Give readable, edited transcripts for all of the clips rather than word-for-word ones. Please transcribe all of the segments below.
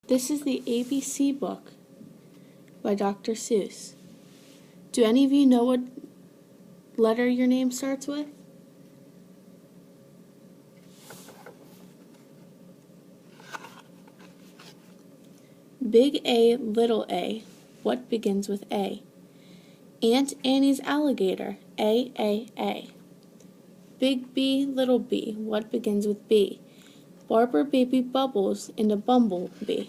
This is the ABC book by Dr. Seuss. Do any of you know what letter your name starts with? Big A, little a, what begins with A? Aunt Annie's alligator, A. Big B, little b, what begins with B? Barber baby bubbles in a bumblebee.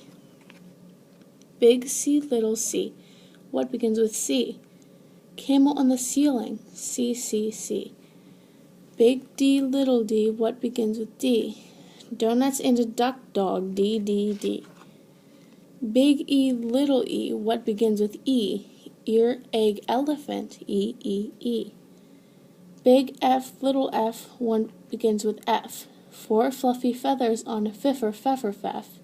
Big C, little c, what begins with C? Camel on the ceiling, C. Big D, little d, what begins with D? Donuts and a duck dog, D. Big E, little e, what begins with E? Ear, egg, elephant, E. Big F, little f, one begins with F. 4 fluffy feathers on a feff.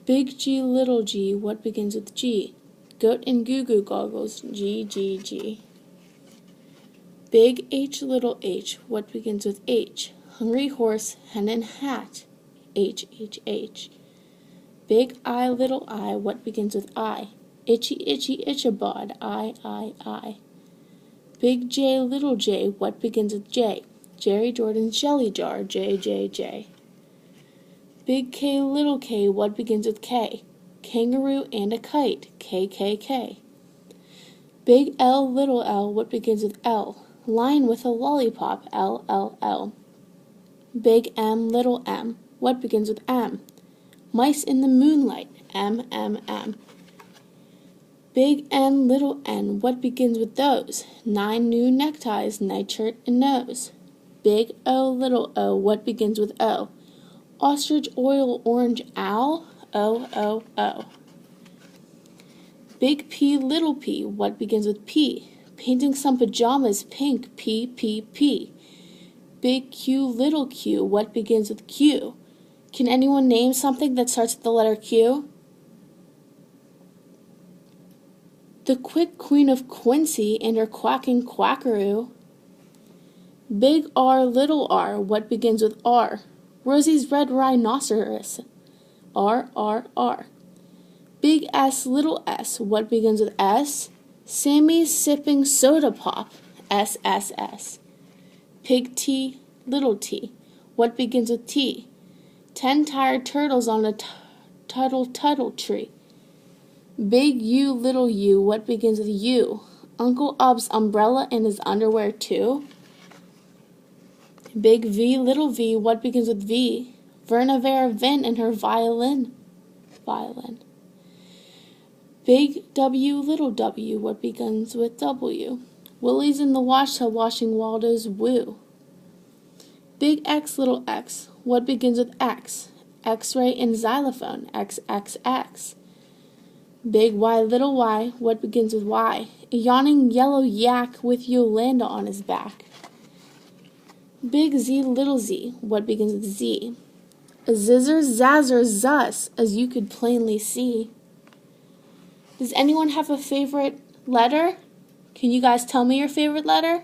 Big G, little g, what begins with G? Goat and goo goggles, G. Big H, little h, what begins with H? Hungry horse, hen and hat, H. Big I, little I, what begins with I? Itchy, Ichabod, I. Big J, little j, what begins with J? Jerry Jordan's jelly jar, J. Big K, little k, what begins with K? Kangaroo and a kite, K. Big L, little l, what begins with L? Lion with a lollipop, L. Big M, little m, what begins with M? Mice in the moonlight, M. Big N, little n, what begins with those? 9 new neckties, nightshirt and nose. Big O, little o, what begins with O? Ostrich, oil, orange, owl, O. Big P, little p, what begins with P? Painting some pajamas pink, P. Big Q, little q, what begins with Q? Can anyone name something that starts with the letter Q? The quick Queen of Quincy and her quacking quackaroo. Big R, little r, what begins with R? Rosie's red rhinoceros, R. Big S, little s, what begins with S? Sammy's sipping soda pop, S. Pig T, little t, what begins with T? 10 tired turtles on a tuttle tree. Big U, little u, what begins with U? Uncle Ub's umbrella and his underwear too? Big V, little v, what begins with V? Verna Vera Vin and her violin. Big W, little w, what begins with W? Willie's in the washtub washing Waldo's woo. Big X, little x, what begins with X? X-ray and xylophone, XXX. Big Y, little y, what begins with Y? A yawning yellow yak with Yolanda on his back. Big Z, little z, what begins with Z? A zizzer, zazzer, zus, as you could plainly see. Does anyone have a favorite letter? Can you guys tell me your favorite letter?